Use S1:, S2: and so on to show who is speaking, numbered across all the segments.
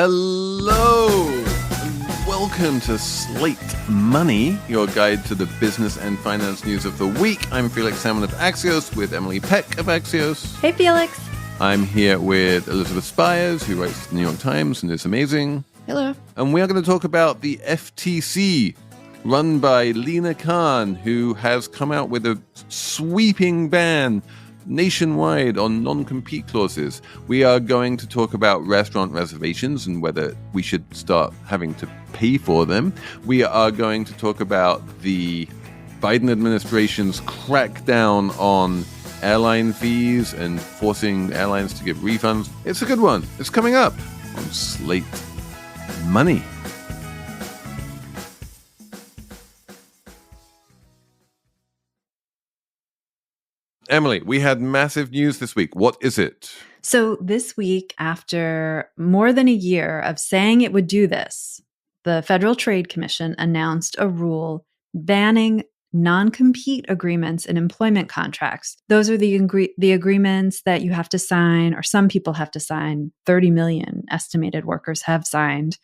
S1: Hello, and welcome to Slate Money, your guide to the business and finance news of the week. I'm Felix Salmon of Axios with Emily Peck of Axios.
S2: Hey, Felix.
S1: I'm here with Elizabeth Spires, who writes the New York Times and is amazing.
S2: Hello.
S1: And we are going to talk about the FTC, run by Lina Khan, who has come out with a sweeping ban nationwide on non-compete clauses. We are going to talk about restaurant reservations and whether we should start having to pay for them. We are going to talk about the Biden administration's crackdown on airline fees and forcing airlines to give refunds. It's a good one. It's coming up on Slate Money. Emily, we had massive news this week. What is it?
S2: So this week, after more than a year of saying it would do this, the Federal Trade Commission announced a rule banning non-compete agreements in employment contracts. Those are the agreements that you have to sign, or some people have to sign, 30 million estimated workers have signed,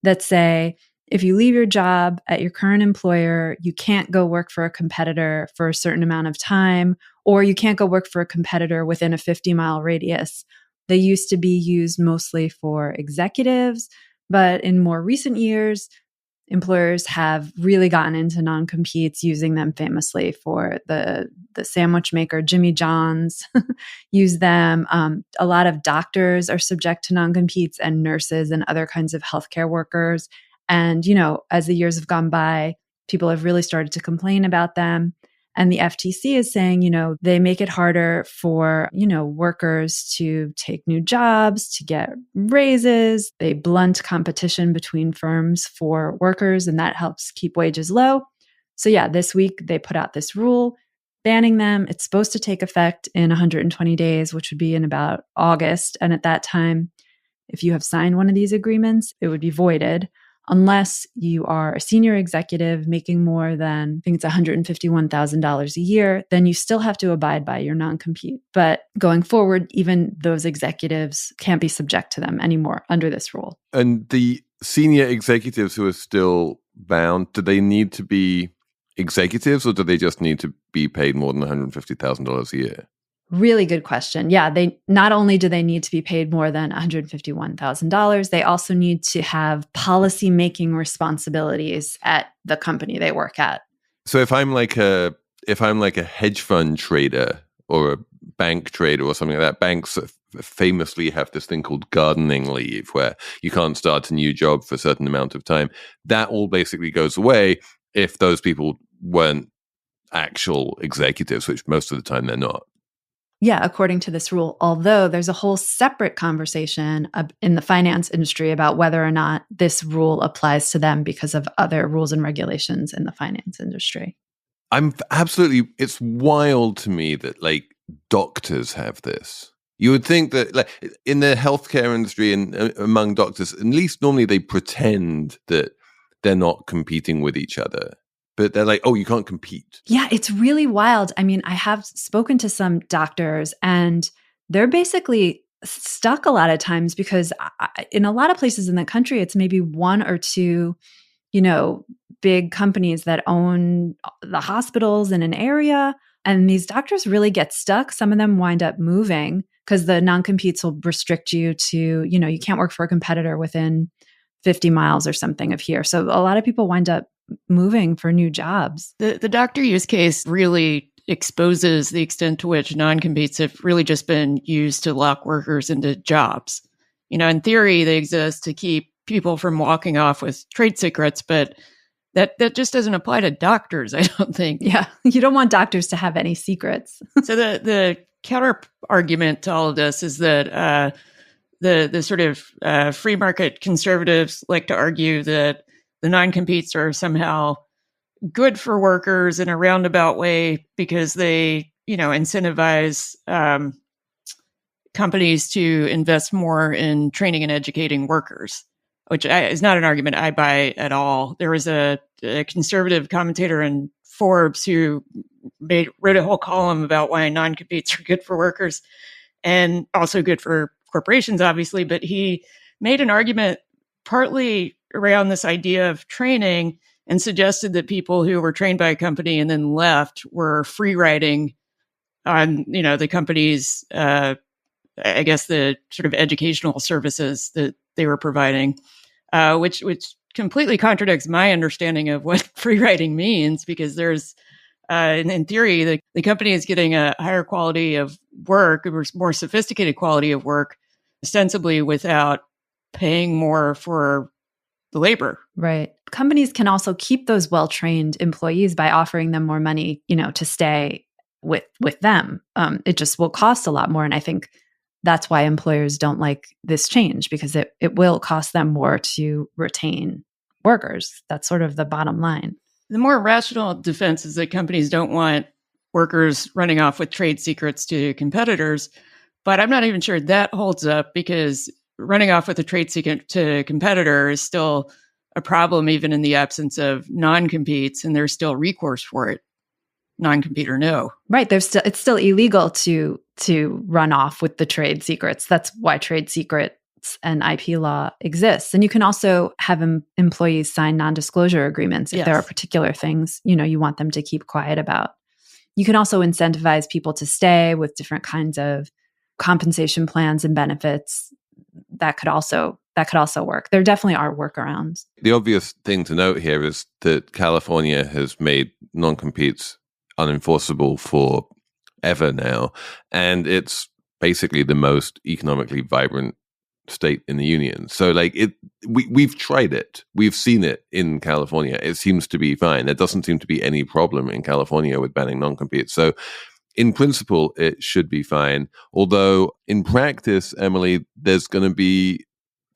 S2: that say, if you leave your job at your current employer, you can't go work for a competitor for a certain amount of time, or you can't go work for a competitor within a 50-mile radius. They used to be used mostly for executives, but in more recent years, employers have really gotten into non-competes, using them famously for the sandwich maker Jimmy John's, use them. A lot of doctors are subject to non-competes, and nurses and other kinds of healthcare workers. And, you know, as the years have gone by, people have really started to complain about them. And the FTC is saying, you know, they make it harder for, you know, workers to take new jobs, to get raises. They blunt competition between firms for workers, and that helps keep wages low. So yeah, this week they put out this rule banning them. It's supposed to take effect in 120 days, which would be in about August. And at that time, if you have signed one of these agreements, it would be voided. Unless you are a senior executive making more than, I think it's $151,000 a year, then you still have to abide by your non-compete. But going forward, even those executives can't be subject to them anymore under this rule.
S1: And the senior executives who are still bound, do they need to be executives, or do they just need to be paid more than $150,000 a year?
S2: Really good question. Yeah, they not only do they need to be paid more than $151,000, they also need to have policy-making responsibilities at the company they work at.
S1: So if I'm like a hedge fund trader or a bank trader or something like that, banks famously have this thing called gardening leave, where you can't start a new job for a certain amount of time. That all basically goes away if those people weren't actual executives, which most of the time they're not.
S2: Yeah, according to this rule, although there's a whole separate conversation in the finance industry about whether or not this rule applies to them because of other rules and regulations in the finance industry.
S1: It's wild to me that like doctors have this. You would think that like in the healthcare industry and among doctors, at least normally they pretend that they're not competing with each other. But they're like, oh, you can't compete.
S2: Yeah, it's really wild. I mean, I have spoken to some doctors, and they're basically stuck a lot of times because in a lot of places in the country, it's maybe one or two, you know, big companies that own the hospitals in an area. And these doctors really get stuck. Some of them wind up moving because the non-competes will restrict you to, you know, you can't work for a competitor within 50 miles or something of here. So a lot of people wind up moving for new jobs.
S3: The doctor use case really exposes the extent to which non-competes have really just been used to lock workers into jobs. You know, in theory, they exist to keep people from walking off with trade secrets, but that just doesn't apply to doctors, I don't think.
S2: Yeah, you don't want doctors to have any secrets.
S3: So the counter argument to all of this is that the sort of free market conservatives like to argue that the non-competes are somehow good for workers in a roundabout way because they, you know, incentivize companies to invest more in training and educating workers, which is not an argument I buy at all. There was a conservative commentator in Forbes who wrote a whole column about why non-competes are good for workers and also good for corporations, obviously, but he made an argument partly around this idea of training and suggested that people who were trained by a company and then left were free riding on, the company's, I guess, the sort of educational services that they were providing, which completely contradicts my understanding of what free riding means, because there's, in theory, the company is getting a higher quality of work, or more sophisticated quality of work, ostensibly without paying more for the labor.
S2: Right. Companies can also keep those well-trained employees by offering them more money, to stay with them. It just will cost a lot more. And I think that's why employers don't like this change, because it will cost them more to retain workers. That's sort of the bottom line.
S3: The more rational defense is that companies don't want workers running off with trade secrets to competitors. But I'm not even sure that holds up, because running off with a trade secret to a competitor is still a problem, even in the absence of non-competes, and there's still recourse for it, non-compete or no.
S2: Right. It's still illegal to run off with the trade secrets. That's why trade secrets and IP law exists. And you can also have employees sign non-disclosure agreements if there are particular things, you want them to keep quiet about. You can also incentivize people to stay with different kinds of compensation plans and benefits. That could also work. There definitely are workarounds.
S1: The obvious thing to note here is that California has made non-competes unenforceable forever now, and it's basically the most economically vibrant state in the union. So we've tried it. We've seen it in California. It seems to be fine. There doesn't seem to be any problem in California with banning non-competes. So in principle, it should be fine. Although in practice, Emily, there's going to be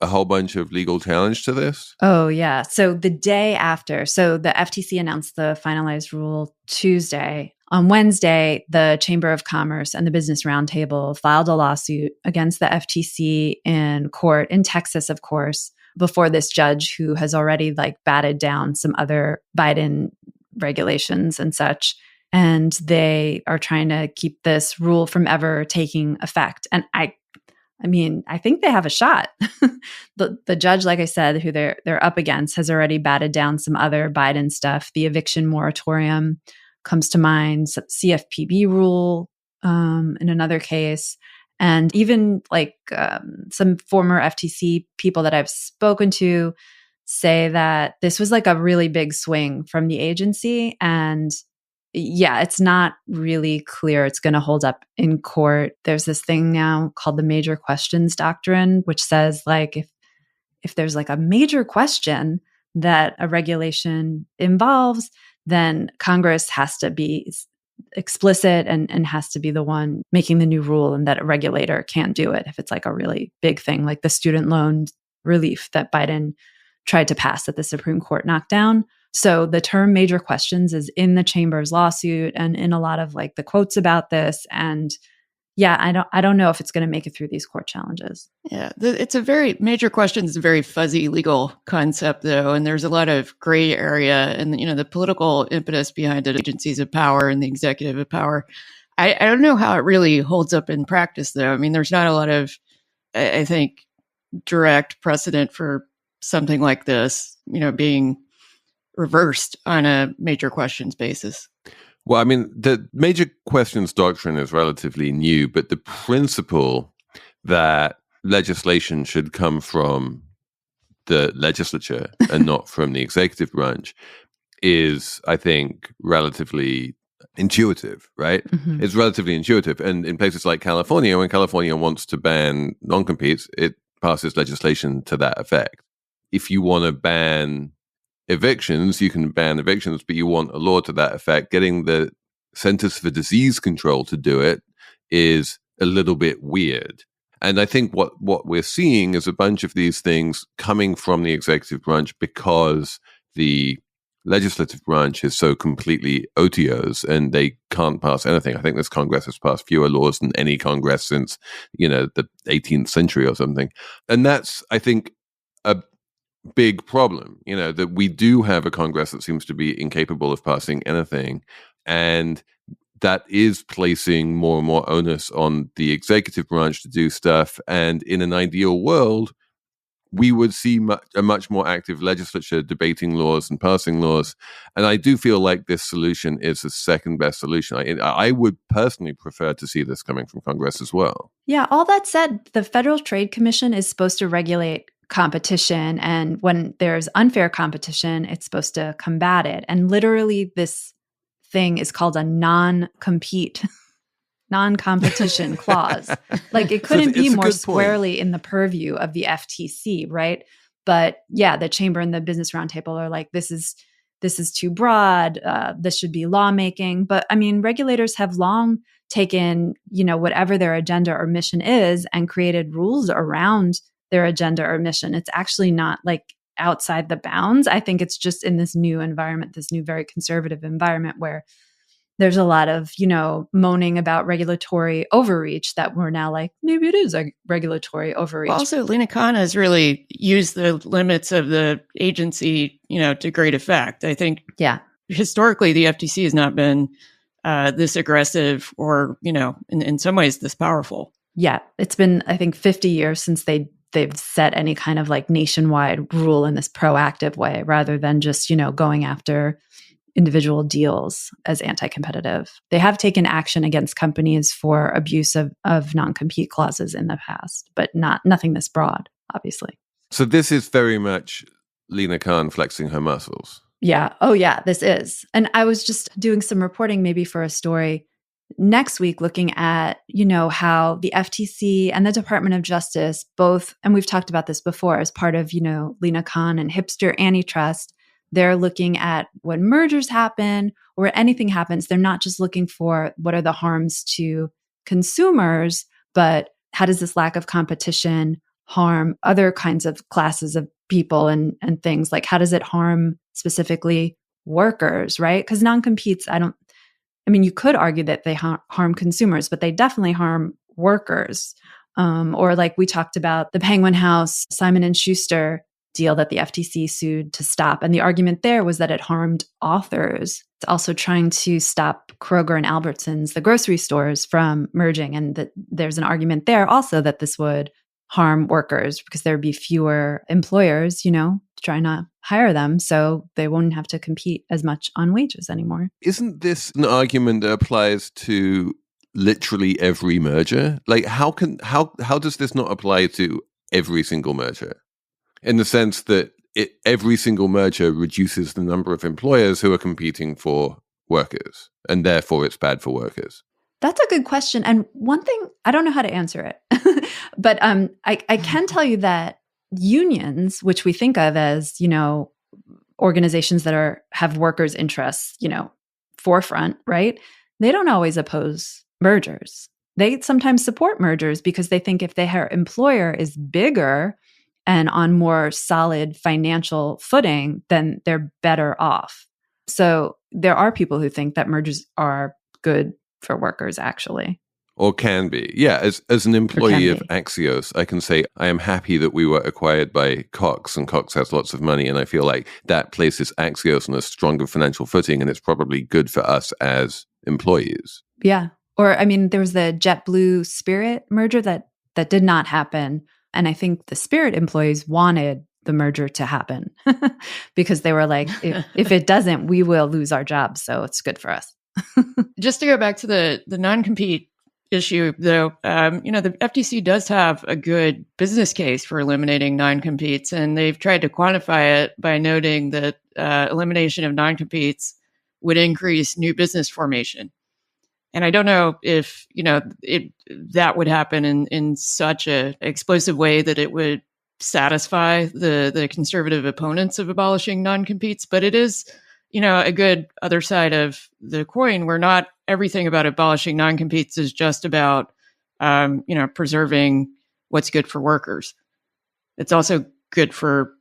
S1: a whole bunch of legal challenge to this.
S2: Oh, yeah. So the day after, so the FTC announced the finalized rule Tuesday. On Wednesday, the Chamber of Commerce and the Business Roundtable filed a lawsuit against the FTC in court in Texas, of course, before this judge who has already batted down some other Biden regulations and such. And they are trying to keep this rule from ever taking effect. And I think they have a shot. The judge, like I said, who they're up against, has already batted down some other Biden stuff. The eviction moratorium comes to mind, CFPB rule in another case, and even some former FTC people that I've spoken to say that this was a really big swing from the agency. And yeah, it's not really clear it's going to hold up in court. There's this thing now called the major questions doctrine, which says if there's a major question that a regulation involves, then Congress has to be explicit and has to be the one making the new rule, and that a regulator can't do it if it's a really big thing, like the student loan relief that Biden tried to pass that the Supreme Court knocked down. So the term major questions is in the chamber's lawsuit and in a lot of the quotes about this. And yeah, I don't know if it's going to make it through these court challenges.
S3: Yeah, it's major questions is a very fuzzy legal concept, though, and there's a lot of gray area, and the political impetus behind it, agencies of power and the executive of power. I don't know how it really holds up in practice, though. I mean, there's not a lot of, I think, direct precedent for something like this, being reversed on a major questions basis.
S1: Well, I mean, the major questions doctrine is relatively new, but the principle that legislation should come from the legislature and not from the executive branch is, I think, relatively intuitive, right? Mm-hmm. It's relatively intuitive. And in places like California, when California wants to ban non-competes, it passes legislation to that effect. If you want to ban evictions, you can ban evictions, but you want a law to that effect. Getting the Centers for Disease Control to do it is a little bit weird. And I think what we're seeing is a bunch of these things coming from the executive branch because the legislative branch is so completely OTOs and they can't pass anything. I think this Congress has passed fewer laws than any Congress since, the 18th century or something. And that's, I think, a big problem, that we do have a Congress that seems to be incapable of passing anything. And that is placing more and more onus on the executive branch to do stuff. And in an ideal world, we would see a much more active legislature debating laws and passing laws. And I do feel like this solution is the second best solution. I would personally prefer to see this coming from Congress as well.
S2: Yeah, all that said, the Federal Trade Commission is supposed to regulate competition. And when there's unfair competition, it's supposed to combat it. And literally this thing is called a non-competition clause. Like it couldn't be more squarely in the purview of the FTC, right? But yeah, the chamber and the business roundtable are like, this is too broad. This should be lawmaking. But I mean, regulators have long taken, whatever their agenda or mission is and created rules around their agenda or mission. It's actually not like outside the bounds. I think it's just in this new environment, this new very conservative environment where there's a lot of, moaning about regulatory overreach that we're now like, maybe it is a regulatory overreach.
S3: Well, also, Lina Khan has really used the limits of the agency, to great effect. I think historically, the FTC has not been this aggressive or, in some ways, this powerful.
S2: Yeah, it's been, I think, 50 years since they've set any kind of like nationwide rule in this proactive way, rather than just, going after individual deals as anti-competitive. They have taken action against companies for abuse of non-compete clauses in the past, but nothing this broad, obviously.
S1: So this is very much Lina Khan flexing her muscles.
S2: Yeah. Oh, yeah, this is. And I was just doing some reporting maybe for a story next week looking at, how the FTC and the Department of Justice both, and we've talked about this before as part of, Lina Khan and hipster antitrust, they're looking at when mergers happen or anything happens. They're not just looking for what are the harms to consumers, but how does this lack of competition harm other kinds of classes of people and things? Like, how does it harm specifically workers, right? Because non-competes, you could argue that they harm consumers, but they definitely harm workers. Or like we talked about the Penguin House, Simon & Schuster deal that the FTC sued to stop. And the argument there was that it harmed authors. It's also trying to stop Kroger and Albertsons, the grocery stores, from merging. And that there's an argument there also that this would harm workers because there would be fewer employers, trying to hire them. So they won't have to compete as much on wages anymore.
S1: Isn't this an argument that applies to literally every merger? Like how does this not apply to every single merger? In the sense that every single merger reduces the number of employers who are competing for workers, and therefore it's bad for workers.
S2: That's a good question. And one thing, I don't know how to answer it, but I can tell you that unions, which we think of as, organizations that have workers' interests, forefront, right? They don't always oppose mergers. They sometimes support mergers because they think if their employer is bigger and on more solid financial footing, then they're better off. So there are people who think that mergers are good for workers, actually.
S1: Or can be. Yeah, as an employee of Axios, I can say I am happy that we were acquired by Cox, and Cox has lots of money, and I feel like that places Axios on a stronger financial footing, and it's probably good for us as employees.
S2: Yeah. Or, there was the JetBlue Spirit merger that did not happen. And I think the Spirit employees wanted the merger to happen because they were like, if it doesn't, we will lose our jobs. So it's good for us.
S3: Just to go back to the non-compete issue, though, the FTC does have a good business case for eliminating non-competes, and they've tried to quantify it by noting that elimination of non-competes would increase new business formation. And I don't know if, that would happen in such a explosive way that it would satisfy the conservative opponents of abolishing non-competes, but it is, a good other side of the coin where not everything about abolishing non-competes is just about, preserving what's good for workers. It's also good for,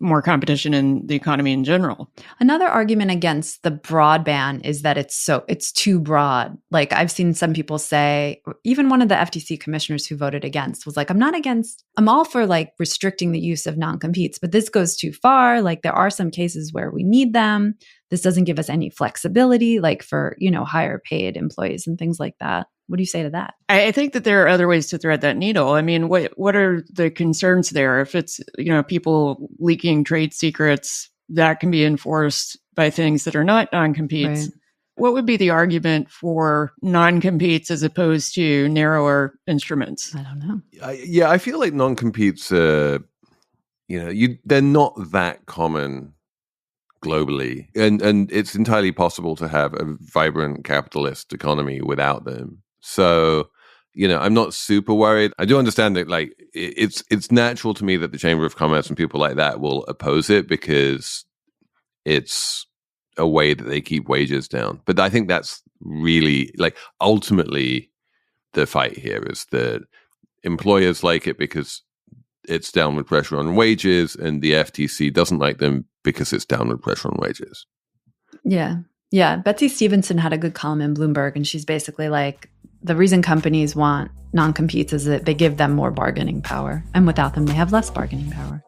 S3: more competition in the economy in general.
S2: Another argument against the broad ban is that it's too broad. Like I've seen some people say, even one of the FTC commissioners who voted against was like, I'm all for like restricting the use of non-competes, but this goes too far. Like there are some cases where we need them. This doesn't give us any flexibility, like for, higher paid employees and things like that. What do you say to that?
S3: I think that there are other ways to thread that needle. I mean, what are the concerns there? If it's, people leaking trade secrets, that can be enforced by things that are not non-competes.
S2: Right.
S3: What would be the argument for non-competes as opposed to narrower instruments?
S2: I don't know.
S1: I feel like non-competes, they're not that common globally, and it's entirely possible to have a vibrant capitalist economy without them. So, I'm not super worried. I do understand that, like, it's natural to me that the Chamber of Commerce and people like that will oppose it because it's a way that they keep wages down. But I think that's really, like, ultimately the fight here is that employers like it because it's downward pressure on wages, and the FTC doesn't like them because it's downward pressure on wages.
S2: Yeah. Yeah. Betsy Stevenson had a good column in Bloomberg, and she's basically like, the reason companies want non-competes is that they give them more bargaining power, and without them, they have less bargaining power.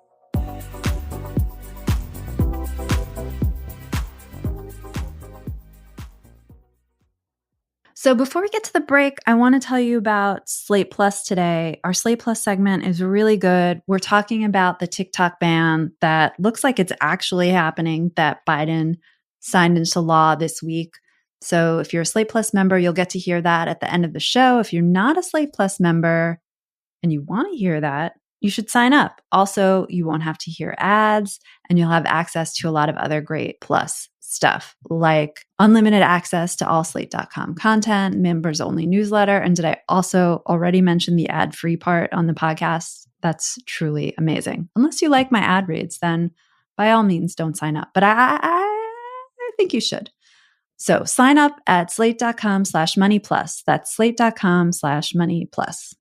S2: So before we get to the break, I want to tell you about Slate Plus today. Our Slate Plus segment is really good. We're talking about the TikTok ban that looks like it's actually happening, that Biden signed into law this week. So if you're a Slate Plus member, you'll get to hear that at the end of the show. If you're not a Slate Plus member and you want to hear that, you should sign up. Also, you won't have to hear ads, and you'll have access to a lot of other great Plus stuff, like unlimited access to all slate.com content, members only newsletter. And did I also already mention the ad-free part on the podcast? That's truly amazing. Unless you like my ad reads, then by all means, don't sign up. But I think you should. So sign up at slate.com/moneyplus. That's slate.com/moneyplus.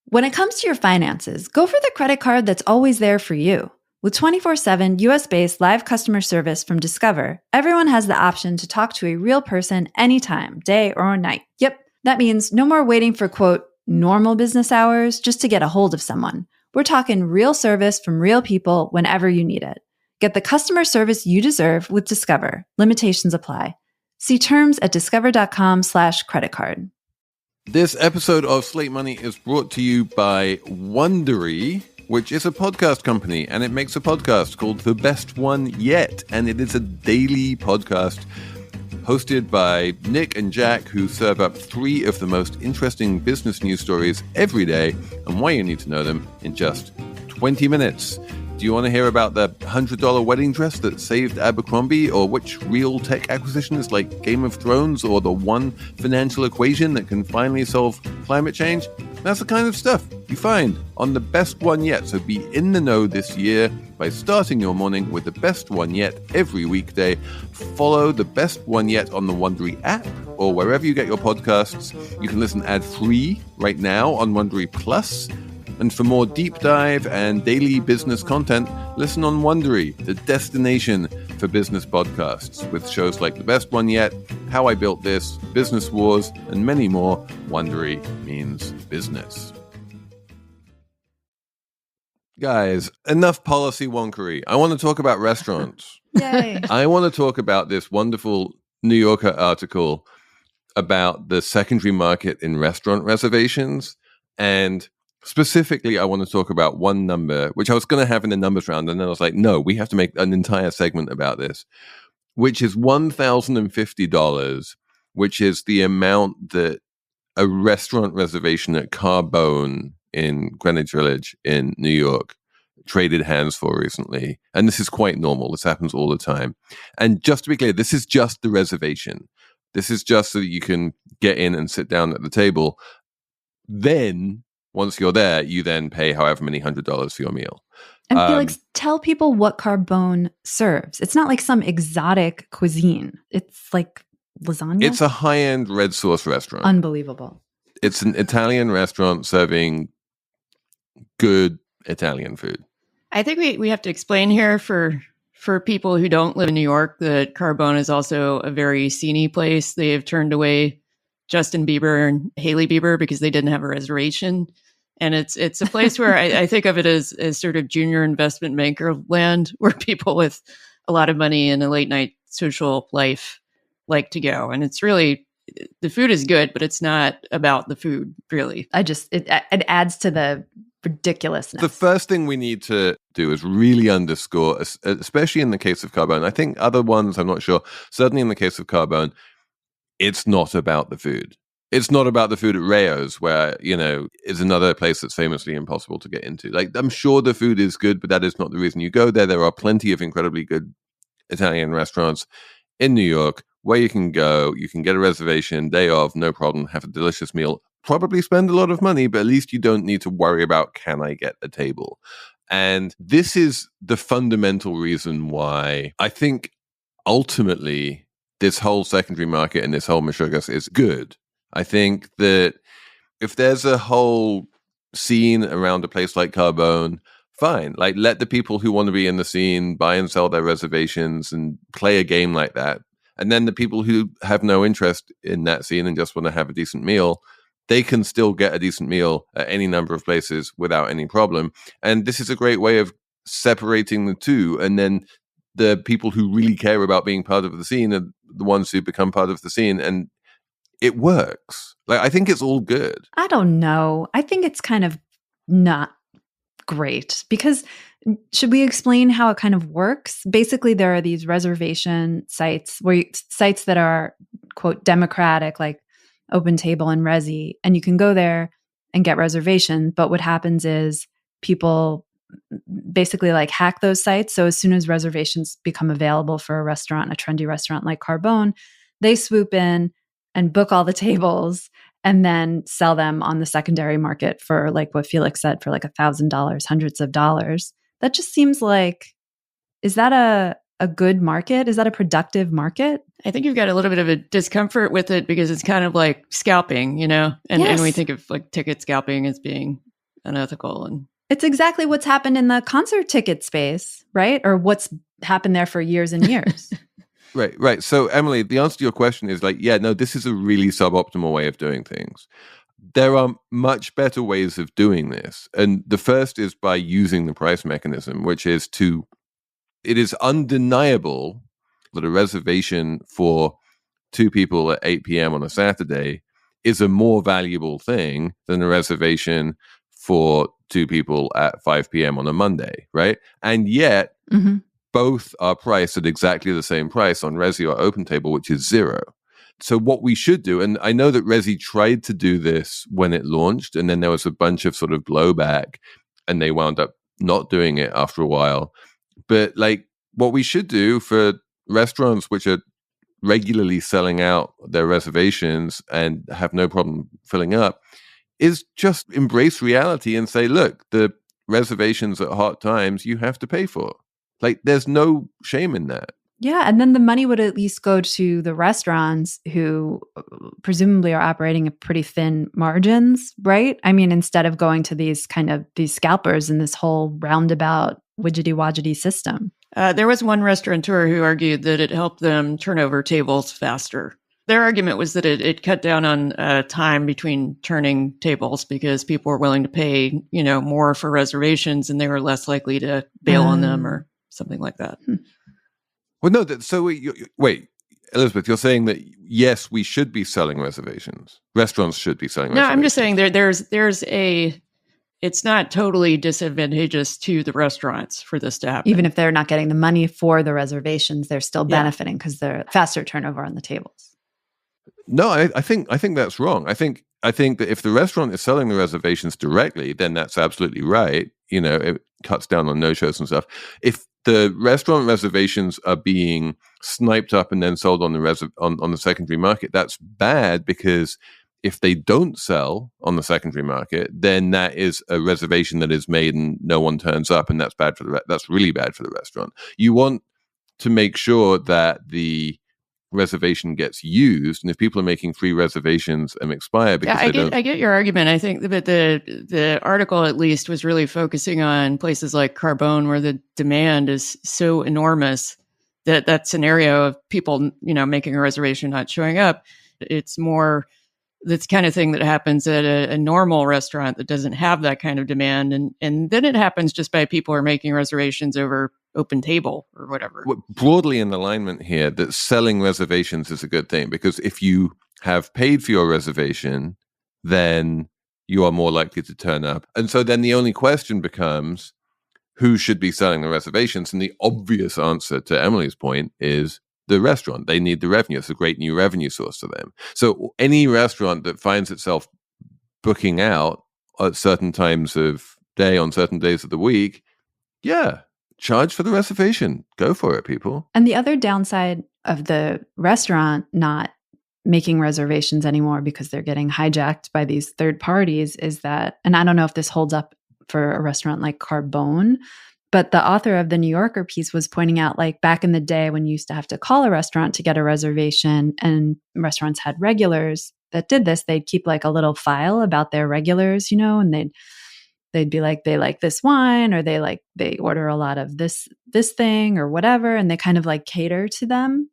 S2: When it comes to your finances, go for the credit card that's always there for you. With 24/7 US-based live customer service from Discover, everyone has the option to talk to a real person anytime, day or night. Yep, that means no more waiting for, quote, normal business hours just to get a hold of someone. We're talking real service from real people whenever you need it. Get the customer service you deserve with Discover. Limitations apply. See terms at discover.com/credit card.
S1: This episode of Slate Money is brought to you by Wondery, which is a podcast company, and it makes a podcast called The Best One Yet, and it is a daily podcast hosted by Nick and Jack, who serve up 3 of the most interesting business news stories every day, and why you need to know them in just 20 minutes. Do you want to hear about the $100 wedding dress that saved Abercrombie, or which real tech acquisition is like Game of Thrones, or the one financial equation that can finally solve climate change? That's the kind of stuff you find on The Best One Yet. So be in the know this year by starting your morning with The Best One Yet every weekday. Follow The Best One Yet on the Wondery app or wherever you get your podcasts. You can listen ad-free right now on Wondery Plus. And for more deep dive and daily business content, listen on Wondery, the destination for business podcasts, with shows like The Best One Yet, How I Built This, Business Wars, and many more. Wondery means business. Guys, enough policy wonkery. I want to talk about restaurants.
S2: Yay.
S1: I want to talk about this wonderful New Yorker article about the secondary market in restaurant reservations. And specifically, I want to talk about one number, which I was going to have in the numbers round. And then I was like, no, we have to make an entire segment about this, which is $1,050, which is the amount that a restaurant reservation at Carbone in Greenwich Village in New York traded hands for recently. And this is quite normal. This happens all the time. And just to be clear, this is just the reservation. This is just so that you can get in and sit down at the table. Then, once you're there, you then pay however many $100 for your meal.
S2: And Felix, tell people what Carbone serves. It's not like some exotic cuisine. It's like lasagna.
S1: It's a high-end red sauce restaurant.
S2: Unbelievable.
S1: It's an Italian restaurant serving good Italian food.
S3: I think we have to explain here for people who don't live in New York that Carbone is also a very sceney place. They have turned away Justin Bieber and Hailey Bieber because they didn't have a reservation. And it's a place where I think of it as sort of junior investment banker land, where people with a lot of money and a late night social life like to go. And it's really the food is good, but it's not about the food, really.
S2: It adds to the ridiculousness.
S1: The first thing we need to do is really underscore, especially in the case of Carbone. I think other ones, I'm not sure. Certainly in the case of Carbone, it's not about the food. It's not about the food at Rayo's, where, is another place that's famously impossible to get into. Like, I'm sure the food is good, but that is not the reason you go there. There are plenty of incredibly good Italian restaurants in New York where you can go, you can get a reservation, day of, no problem, have a delicious meal, probably spend a lot of money, but at least you don't need to worry about, can I get a table? And this is the fundamental reason why I think ultimately this whole secondary market and this whole Meshuggah is good. I think that if there's a whole scene around a place like Carbone, fine. Like, let the people who want to be in the scene buy and sell their reservations and play a game like that. And then the people who have no interest in that scene and just want to have a decent meal, they can still get a decent meal at any number of places without any problem. And this is a great way of separating the two. And then the people who really care about being part of the scene are the ones who become part of the scene. And it works. Like, I think it's all good.
S2: I don't know. I think it's kind of not great, because should we explain how it kind of works? Basically, there are these reservation sites sites that are, quote, democratic, like OpenTable and Resi, and you can go there and get reservations. But what happens is people basically like hack those sites. So as soon as reservations become available for a restaurant, a trendy restaurant like Carbone, they swoop in and book all the tables and then sell them on the secondary market for, like what Felix said, for like $1,000, hundreds of dollars. That just seems like, is that a good market? Is that a productive market?
S3: I think you've got a little bit of a discomfort with it because it's kind of like scalping, And we think of like ticket scalping as being unethical. And
S2: it's exactly what's happened in the concert ticket space, right? Or what's happened there for years and years.
S1: Right. So, Emily, the answer to your question is this is a really suboptimal way of doing things. There are much better ways of doing this. And the first is by using the price mechanism, which is it is undeniable that a reservation for 2 people at 8 p.m. on a Saturday is a more valuable thing than a reservation for 2 people at 5 p.m. on a Monday, right? And yet, both are priced at exactly the same price on Resi or OpenTable, which is 0. So what we should do, and I know that Resi tried to do this when it launched, and then there was a bunch of sort of blowback, and they wound up not doing it after a while. But like, what we should do for restaurants which are regularly selling out their reservations and have no problem filling up is just embrace reality and say, look, the reservations at hot times you have to pay for. Like, there's no shame in that.
S2: Yeah. And then the money would at least go to the restaurants who presumably are operating at pretty thin margins, right? I mean, instead of going to these scalpers in this whole roundabout widgety-wodgety system.
S3: There was one restaurateur who argued that it helped them turn over tables faster. Their argument was that it cut down on time between turning tables because people were willing to pay, more for reservations and they were less likely to bail on them or something like that.
S1: Well, no. Wait, Elizabeth, you're saying that yes, we should be selling reservations. Restaurants should be selling reservations.
S3: No, I'm just saying there's it's not totally disadvantageous to the restaurants for this to happen.
S2: Even if they're not getting the money for the reservations, they're still benefiting because they're faster turnover on the tables.
S1: No, I think that's wrong. I think that if the restaurant is selling the reservations directly, then that's absolutely right. It cuts down on no-shows and stuff. If the restaurant reservations are being sniped up and then sold on the secondary market, that's bad, because if they don't sell on the secondary market, then that is a reservation that is made and no one turns up, and that's bad that's really bad for the restaurant. You want to make sure that the reservation gets used, and if people are making free reservations and expire because
S3: I get your argument. I think that the article at least was really focusing on places like Carbone, where the demand is so enormous that scenario of people making a reservation not showing up, it's more this kind of thing that happens at a normal restaurant that doesn't have that kind of demand, and then it happens just by people who are making reservations over OpenTable or whatever.
S1: Broadly in alignment here, that selling reservations is a good thing, because if you have paid for your reservation, then you are more likely to turn up. And so then the only question becomes, who should be selling the reservations? And the obvious answer to Emily's point is the restaurant. They need the revenue. It's a great new revenue source for them. So any restaurant that finds itself booking out at certain times of day on certain days of the week, yeah, charge for the reservation. Go for it, people.
S2: And the other downside of the restaurant not making reservations anymore because they're getting hijacked by these third parties is that, and I don't know if this holds up for a restaurant like Carbone, but the author of the New Yorker piece was pointing out, like, back in the day when you used to have to call a restaurant to get a reservation, and restaurants had regulars that did this, they'd keep like a little file about their regulars, and they'd be like, they like this wine, or they order a lot of this thing or whatever, and they kind of like cater to them,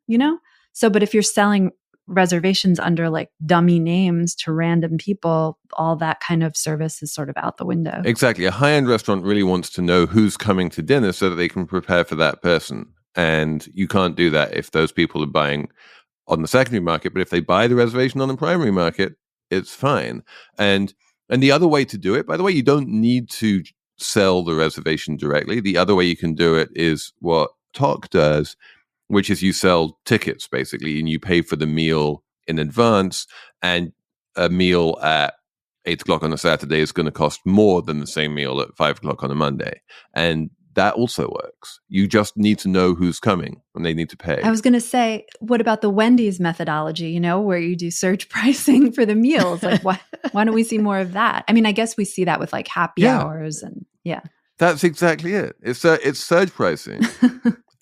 S2: So, but if you're selling reservations under like dummy names to random people, all that kind of service is sort of out the window.
S1: Exactly. A high-end restaurant really wants to know who's coming to dinner so that they can prepare for that person. And you can't do that if those people are buying on the secondary market. But if they buy the reservation on the primary market, it's fine. And the other way to do it, by the way, you don't need to sell the reservation directly. The other way you can do it is what Talk does, which is you sell tickets, basically, and you pay for the meal in advance, and a meal at 8 o'clock on a Saturday is going to cost more than the same meal at 5 o'clock on a Monday. And that also works. You just need to know who's coming and they need to pay.
S2: I was going to say, what about the Wendys methodology, where you do surge pricing for the meals? Like, why don't we see more of that? I mean, I guess we see that with like happy hours and
S1: That's exactly it. It's surge pricing.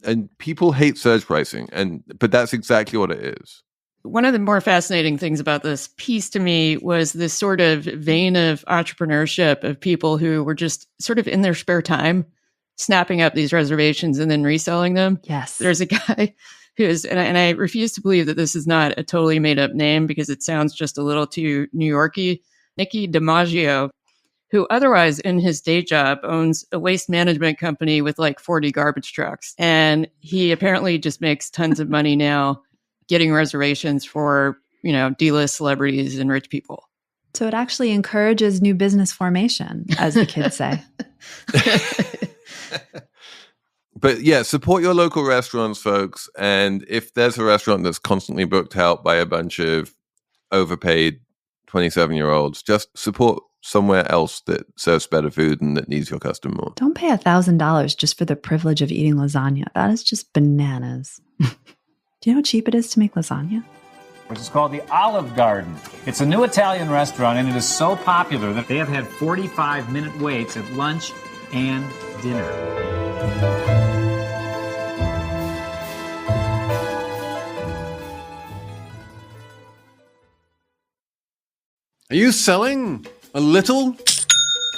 S1: And people hate surge pricing, but that's exactly what it is.
S3: One of the more fascinating things about this piece to me was this sort of vein of entrepreneurship of people who were just sort of in their spare time snapping up these reservations and then reselling them.
S2: Yes.
S3: There's a guy who's, and I refuse to believe that this is not a totally made up name because it sounds just a little too New Yorky, Nicky DiMaggio, who otherwise in his day job owns a waste management company with like 40 garbage trucks. And he apparently just makes tons of money now getting reservations for, D-list celebrities and rich people.
S2: So it actually encourages new business formation, as the kids say.
S1: But yeah, support your local restaurants, folks. And if there's a restaurant that's constantly booked out by a bunch of overpaid 27-year-olds, just support somewhere else that serves better food and that needs your custom more.
S2: Don't pay $1,000 just for the privilege of eating lasagna. That is just bananas. Do you know how cheap it is to make lasagna?
S4: Which is called the Olive Garden. It's a new Italian restaurant, and it is so popular that they have had 45-minute waits at lunch and dinner.
S1: Are you selling? A little?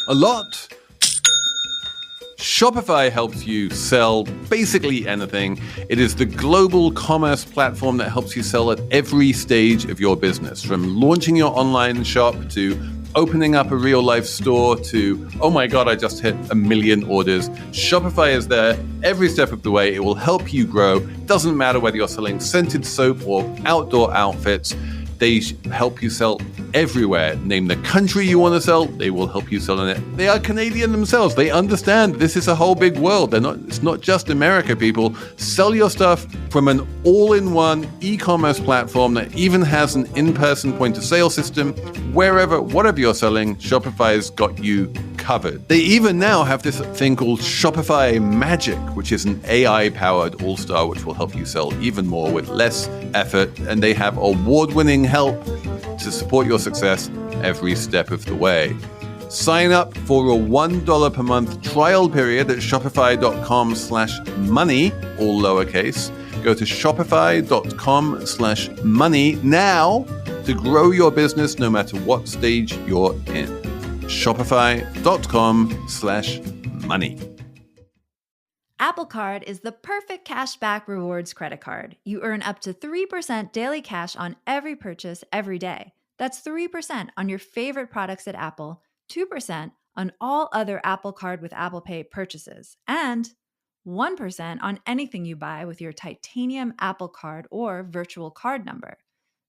S1: A lot? Shopify helps you sell basically anything. It is the global commerce platform that helps you sell at every stage of your business, from launching your online shop to opening up a real life store to, oh my God, I just hit 1 million orders. Shopify is there every step of the way. It will help you grow. Doesn't matter whether you're selling scented soap or outdoor outfits. They help you sell everywhere. Name the country you want to sell, they will help you sell in it. They are Canadian themselves. They understand this is a whole big world. It's not just America, people. Sell your stuff from an all-in-one e-commerce platform that even has an in-person point-of-sale system. Whatever you're selling, Shopify's got you covered. They even now have this thing called Shopify Magic, which is an AI-powered all-star which will help you sell even more with less effort. And they have award-winning help to support your success every step of the way. Sign up for a $1 per month trial period at shopify.com/money, all lowercase. Go to shopify.com/money now to grow your business no matter what stage you're in. Shopify.com/money.
S2: Apple Card is the perfect cashback rewards credit card. You earn up to 3% daily cash on every purchase every day. That's 3% on your favorite products at Apple, 2% on all other Apple Card with Apple Pay purchases, and 1% on anything you buy with your titanium Apple Card or virtual card number.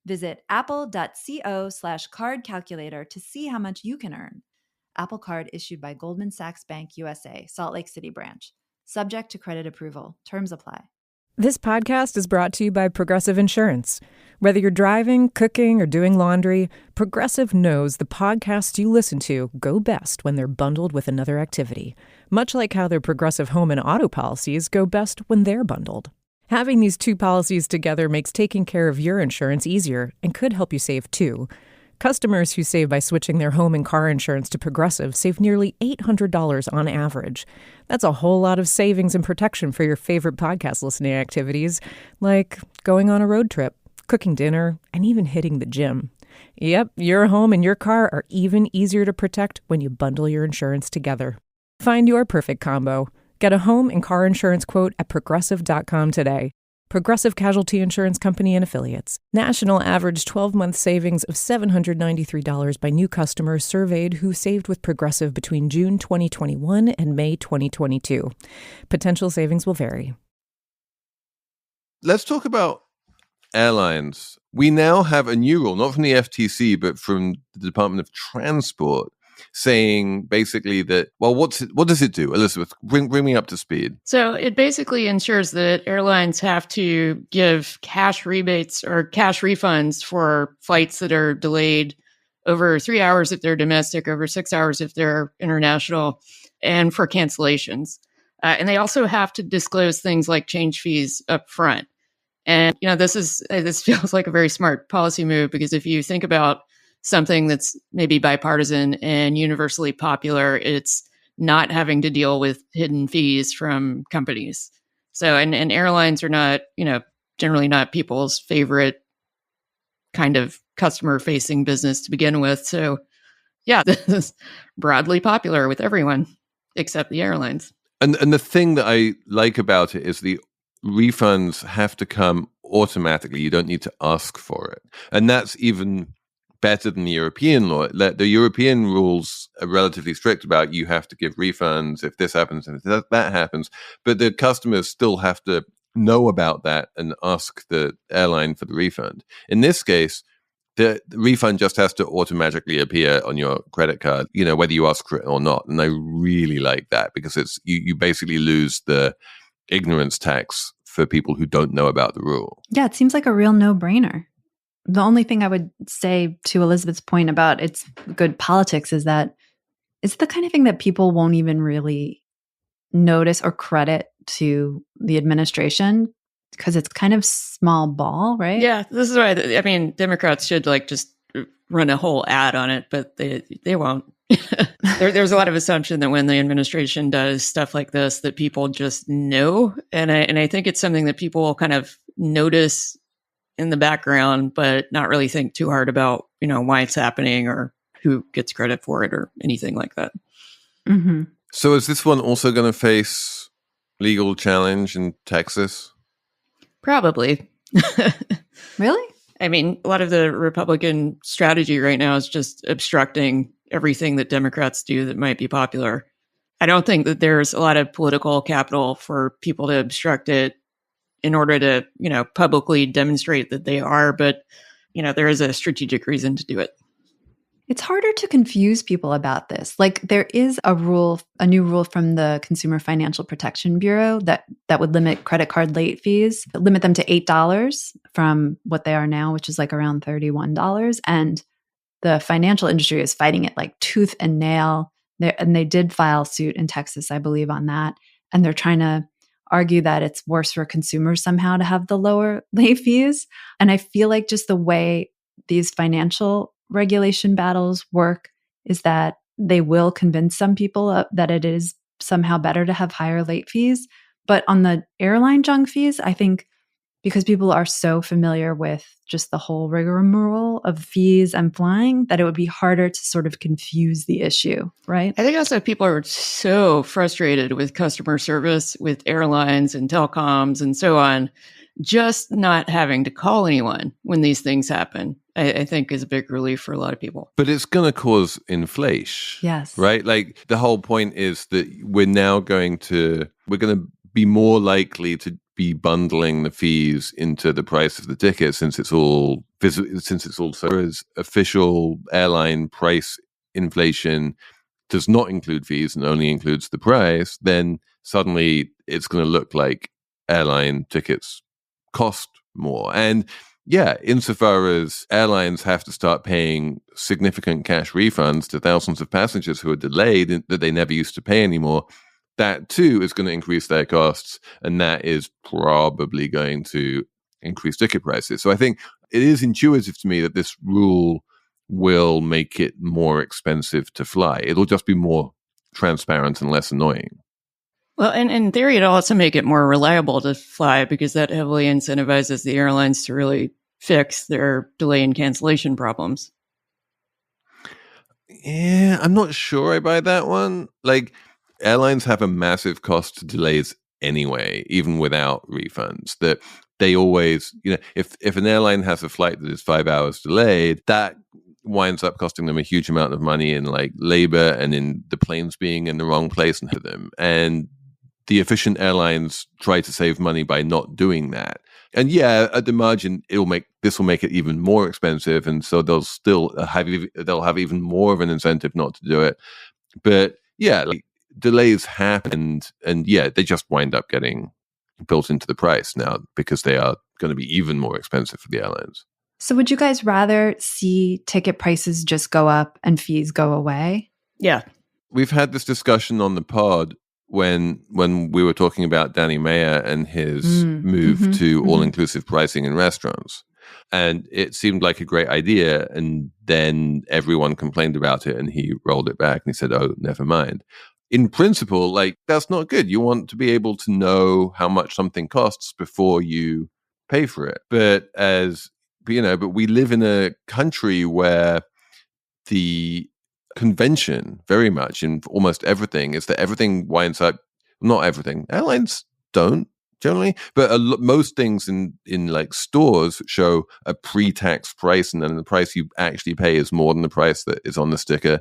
S2: Visit apple.co/card calculator to see how much you can earn. Apple Card issued by Goldman Sachs Bank USA, Salt Lake City branch. Subject to credit approval. Terms apply.
S5: This podcast is brought to you by Progressive Insurance. Whether you're driving, cooking, or doing laundry, Progressive knows the podcasts you listen to go best when they're bundled with another activity, much like how their Progressive home and auto policies go best when they're bundled. Having these two policies together makes taking care of your insurance easier and could help you save too. Customers who save by switching their home and car insurance to Progressive save nearly $800 on average. That's a whole lot of savings and protection for your favorite podcast listening activities, like going on a road trip, cooking dinner, and even hitting the gym. Yep, your home and your car are even easier to protect when you bundle your insurance together. Find your perfect combo. Get a home and car insurance quote at Progressive.com today. Progressive Casualty Insurance Company and Affiliates. National average 12-month savings of $793 by new customers surveyed who saved with Progressive between June 2021 and May 2022. Potential savings will vary.
S1: Let's talk about airlines. We now have a new rule, not from the FTC, but from the Department of Transport, saying basically that, well, what does it do? Elizabeth, bring me up to speed.
S3: So it basically ensures that airlines have to give cash rebates or cash refunds for flights that are delayed over 3 hours if they're domestic, over 6 hours if they're international, and for cancellations. And they also have to disclose things like change fees up front. And, this feels like a very smart policy move, because if you think about something that's maybe bipartisan and universally popular, it's not having to deal with hidden fees from companies. So, and airlines are not, generally not people's favorite kind of customer-facing business to begin with. So, yeah, this is broadly popular with everyone except the airlines.
S1: And the thing that I like about it is the refunds have to come automatically. You don't need to ask for it. And that's even better than the European law. The European rules are relatively strict about you have to give refunds if this happens and if that happens. But the customers still have to know about that and ask the airline for the refund. In this case, the refund just has to automatically appear on your credit card, whether you ask for it or not. And I really like that, because it's you basically lose the ignorance tax for people who don't know about the rule.
S2: Yeah, it seems like a real no-brainer. The only thing I would say to Elizabeth's point about it's good politics is that it's the kind of thing that people won't even really notice or credit to the administration, because it's kind of small ball, right?
S3: Yeah, this is why, Democrats should just run a whole ad on it, but they won't. There's a lot of assumption that when the administration does stuff like this, that people just know. And I think it's something that people will kind of notice in the background, but not really think too hard about, why it's happening or who gets credit for it or anything like that.
S2: Mm-hmm.
S1: So is this one also going to face legal challenge in Texas?
S3: Probably.
S2: Really?
S3: A lot of the Republican strategy right now is just obstructing everything that Democrats do that might be popular. I don't think that there's a lot of political capital for people to obstruct it in order to, publicly demonstrate that they are. But, there is a strategic reason to do it.
S2: It's harder to confuse people about this. There is a new rule from the Consumer Financial Protection Bureau that would limit credit card late fees, limit them to $8 from what they are now, which is around $31. And the financial industry is fighting it tooth and nail. And they did file suit in Texas, I believe, on that. And they're trying to argue that it's worse for consumers somehow to have the lower late fees. And I feel like just the way these financial regulation battles work is that they will convince some people that it is somehow better to have higher late fees. But on the airline junk fees, I think because people are so familiar with just the whole rigmarole of fees and flying, that it would be harder to sort of confuse the issue, right?
S3: I think also people are so frustrated with customer service, with airlines and telecoms and so on, just not having to call anyone when these things happen, I think is a big relief for a lot of people.
S1: But it's going to cause inflation.
S2: Yes.
S1: Right? The whole point is that we're going to be more likely to be bundling the fees into the price of the ticket, since it's also as official airline price inflation does not include fees and only includes the price, then suddenly it's going to look like airline tickets cost more. And yeah, insofar as airlines have to start paying significant cash refunds to thousands of passengers who are delayed that they never used to pay anymore, that too is going to increase their costs, and that is probably going to increase ticket prices. So I think it is intuitive to me that this rule will make it more expensive to fly. It'll just be more transparent and less annoying.
S3: Well, and in theory, it'll also make it more reliable to fly, because that heavily incentivizes the airlines to really fix their delay and cancellation problems.
S1: Yeah, I'm not sure I buy that one. Like, airlines have a massive cost to delays anyway, even without refunds. That they always, if an airline has a flight that is 5 hours delayed, that winds up costing them a huge amount of money in like labor and in the planes being in the wrong place and for them. And the efficient airlines try to save money by not doing that. And yeah, at the margin, this will make it even more expensive, and so they'll have even more of an incentive not to do it. But yeah, like, delays happen, and yeah, they just wind up getting built into the price now because they are going to be even more expensive for the airlines.
S2: So would you guys rather see ticket prices just go up and fees go away?
S3: Yeah.
S1: We've had this discussion on the pod when we were talking about Danny Meyer and his move to all-inclusive pricing in restaurants. And it seemed like a great idea. And then everyone complained about it, and he rolled it back and he said, oh, never mind. In principle, like, that's not good. You want to be able to know how much something costs before you pay for it. But we live in a country where the convention very much in almost everything is that everything winds up, not everything, airlines don't generally, but most things in like stores show a pre-tax price, and then the price you actually pay is more than the price that is on the sticker.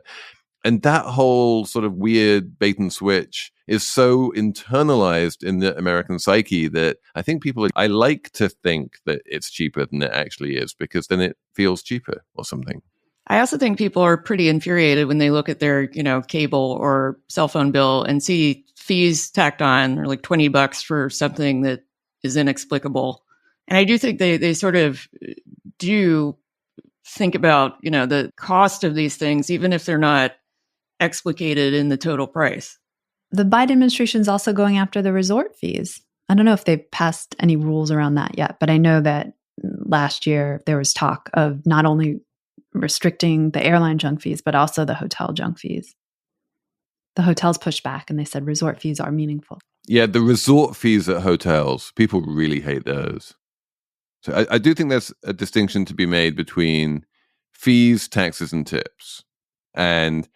S1: And that whole sort of weird bait and switch is so internalized in the American psyche that I think I like to think that it's cheaper than it actually is, because then it feels cheaper or something.
S3: I also think people are pretty infuriated when they look at their, cable or cell phone bill and see fees tacked on, or like $20 for something that is inexplicable. And I do think they sort of do think about, the cost of these things, even if they're not explicated in the total price.
S2: The Biden administration is also going after the resort fees. I don't know if they've passed any rules around that yet, but I know that last year there was talk of not only restricting the airline junk fees, but also the hotel junk fees. The hotels pushed back and they said resort fees are meaningful.
S1: Yeah, the resort fees at hotels, people really hate those. So I do think there's a distinction to be made between fees, taxes, and tips. And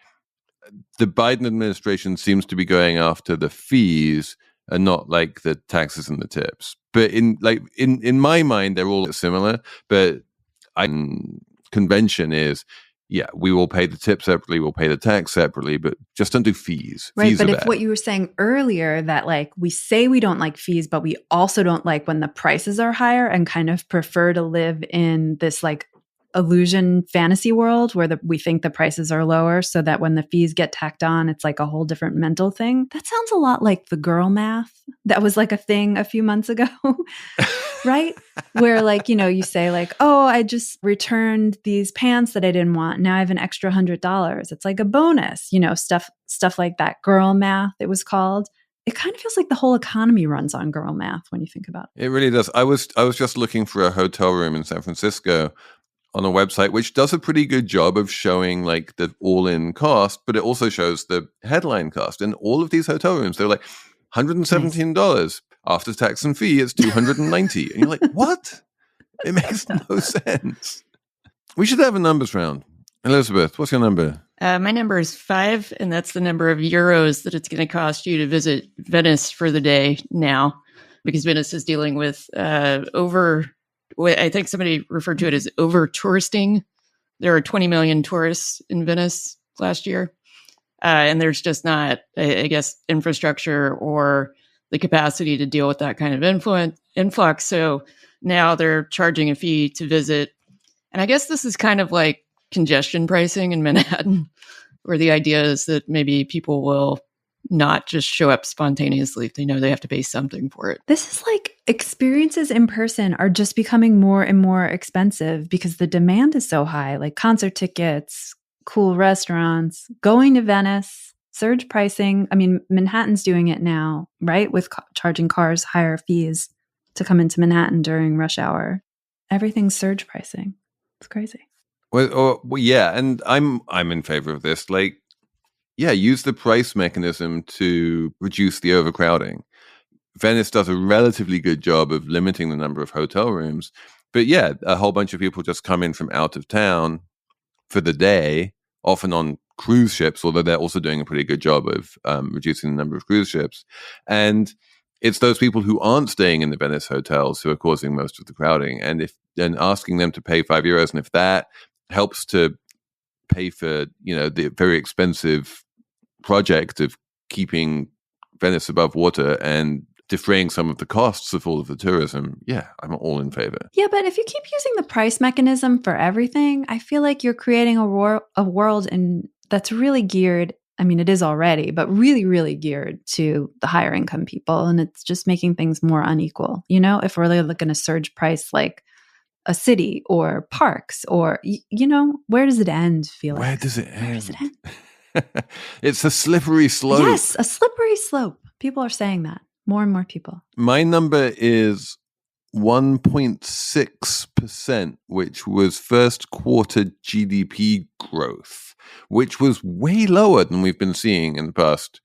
S1: the Biden administration seems to be going after the fees and not like the taxes and the tips. But in my mind, they're all similar. But convention is, yeah, we will pay the tip separately, we'll pay the tax separately, but just don't do fees.
S2: Right,
S1: fees
S2: but if
S1: bad.
S2: what you were saying earlier, that like we say we don't like fees, but we also don't like when the prices are higher, and kind of prefer to live in this like illusion fantasy world where we think the prices are lower, so that when the fees get tacked on, it's like a whole different mental thing. That sounds a lot like the girl math that was like a thing a few months ago, right? Where like, you say like, oh, I just returned these pants that I didn't want. Now I have an extra $100. It's like a bonus, stuff like that. Girl math, it was called. It kind of feels like the whole economy runs on girl math when you think about it.
S1: It really does. I was just looking for a hotel room in San Francisco on a website which does a pretty good job of showing like the all-in cost, but it also shows the headline cost. And all of these hotel rooms, they're like $117 after tax and fee. It's $290, and you're like, what? It makes no sense. We should have a numbers round. Elizabeth, what's your number?
S3: My number is 5, and that's the number of euros that it's going to cost you to visit Venice for the day now, because Venice is dealing with I think somebody referred to it as over touristing. There are 20 million tourists in Venice last year. And there's just not, I guess, infrastructure or the capacity to deal with that kind of influx. So now they're charging a fee to visit. And I guess this is kind of like congestion pricing in Manhattan, where the idea is that maybe people will not just show up spontaneously if they know they have to pay something for it.
S2: This is like experiences in person are just becoming more and more expensive because the demand is so high, like concert tickets, cool restaurants, going to Venice, surge pricing. I mean, Manhattan's doing it now, right? With charging cars higher fees to come into Manhattan during rush hour. Everything's surge pricing. It's crazy.
S1: Well, yeah, and I'm in favor of this. Like, yeah, use the price mechanism to reduce the overcrowding. Venice does a relatively good job of limiting the number of hotel rooms. But yeah, a whole bunch of people just come in from out of town for the day, often on cruise ships, although they're also doing a pretty good job of reducing the number of cruise ships. And it's those people who aren't staying in the Venice hotels who are causing most of the crowding. And asking them to pay €5, and if that helps to pay for, the very expensive project of keeping Venice above water and defraying some of the costs of all of the tourism, yeah, I'm all in favor.
S2: Yeah, but if you keep using the price mechanism for everything, I feel like you're creating a world that's really geared, I mean, it is already, but really, really geared to the higher income people. And it's just making things more unequal. If we're really looking to surge price like a city or parks or, where does it end, Felix?
S1: Where does it end?
S2: Where does it end?
S1: It's a slippery slope.
S2: Yes, a slippery slope. People are saying that. More and more people.
S1: My number is 1.6%, which was first quarter GDP growth, which was way lower than we've been seeing in the past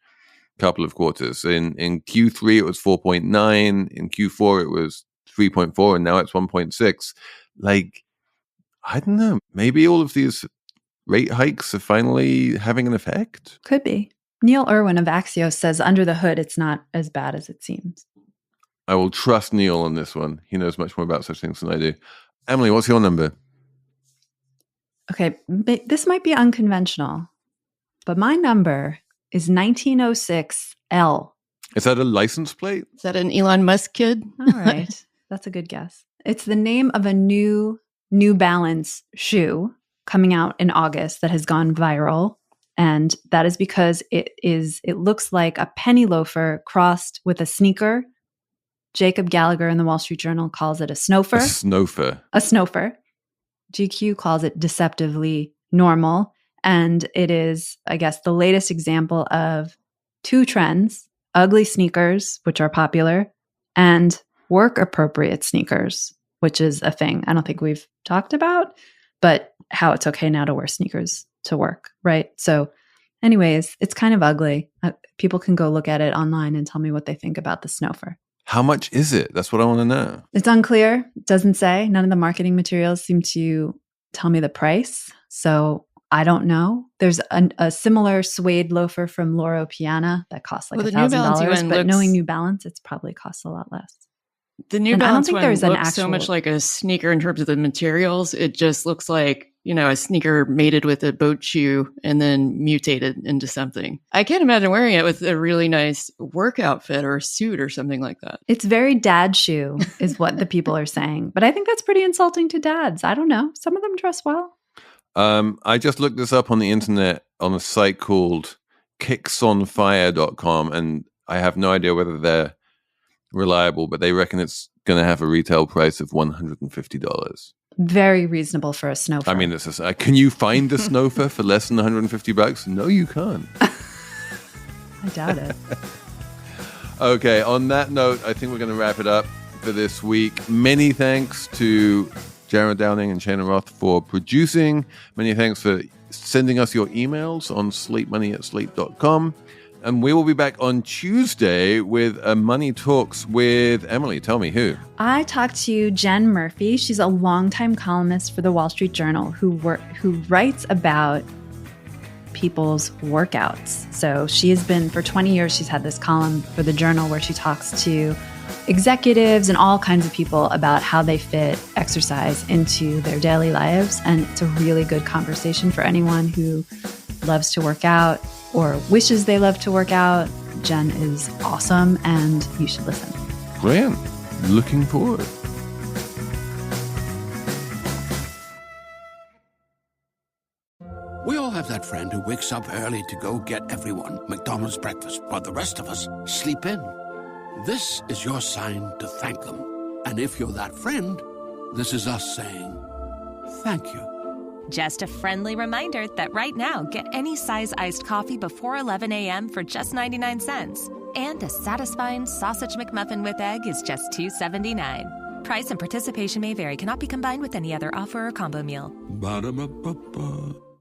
S1: couple of quarters. In Q3, it was 4.9. In Q4, it was 3.4, and now it's 1.6. Like, I don't know. Maybe all of these rate hikes are finally having an effect?
S2: Could be. Neil Irwin of Axios says under the hood, it's not as bad as it seems.
S1: I will trust Neil on this one. He knows much more about such things than I do. Emily, what's your number?
S2: Okay, this might be unconventional, but my number is 1906L.
S1: Is that a license plate?
S3: Is that an Elon Musk kid?
S2: All right. That's a good guess. It's the name of a New Balance shoe coming out in August that has gone viral. And that is because it looks like a penny loafer crossed with a sneaker. Jacob Gallagher in the Wall Street Journal calls it a snofer. A snofer. GQ calls it deceptively normal. And it is, I guess, the latest example of two trends: ugly sneakers, which are popular, and work appropriate sneakers, which is a thing I don't think we've talked about, but how it's okay now to wear sneakers to work, right? So anyways, it's kind of ugly. People can go look at it online and tell me what they think about the snofer.
S1: How much is it? That's what I want to know.
S2: It's unclear. It doesn't say. None of the marketing materials seem to tell me the price. So I don't know. There's a similar suede loafer from Loro Piana that costs like $1,000, but knowing New Balance, it's probably costs a lot less.
S3: The New Balance one looks so much like a sneaker in terms of the materials. It just looks like, a sneaker mated with a boat shoe and then mutated into something. I can't imagine wearing it with a really nice work outfit or a suit or something like that.
S2: It's very dad shoe is what the people are saying. But I think that's pretty insulting to dads. I don't know. Some of them dress well.
S1: I just looked this up on the internet on a site called kicksonfire.com, and I have no idea whether they're reliable, but they reckon it's going to have a retail price of $150.
S2: Very reasonable for a snofer.
S1: I mean, can you find a snofer for less than $150? No, you can't.
S2: I doubt it.
S1: Okay, on that note, I think we're going to wrap it up for this week. Many thanks to Jared Downing and Cheyna Roth for producing. Many thanks for sending us your emails on slatemoney@slate.com. And we will be back on Tuesday with a Money Talks with Emily. Tell me who.
S2: I talked to Jen Murphy. She's a longtime columnist for the Wall Street Journal who writes about people's workouts. So she has been, for 20 years, she's had this column for the Journal where she talks to executives and all kinds of people about how they fit exercise into their daily lives. And it's a really good conversation for anyone who loves to work out or wishes they love to work out, Jen is awesome, and you should listen.
S1: Brilliant. Looking forward.
S6: We all have that friend who wakes up early to go get everyone McDonald's breakfast, while the rest of us sleep in. This is your sign to thank them. And if you're that friend, this is us saying thank you.
S7: Just a friendly reminder that right now, get any size iced coffee before 11 a.m. for just 99 cents. And a satisfying sausage McMuffin with egg is just $2.79. Price and participation may vary. Cannot be combined with any other offer or combo meal.
S6: Ba-da-ba-ba-ba.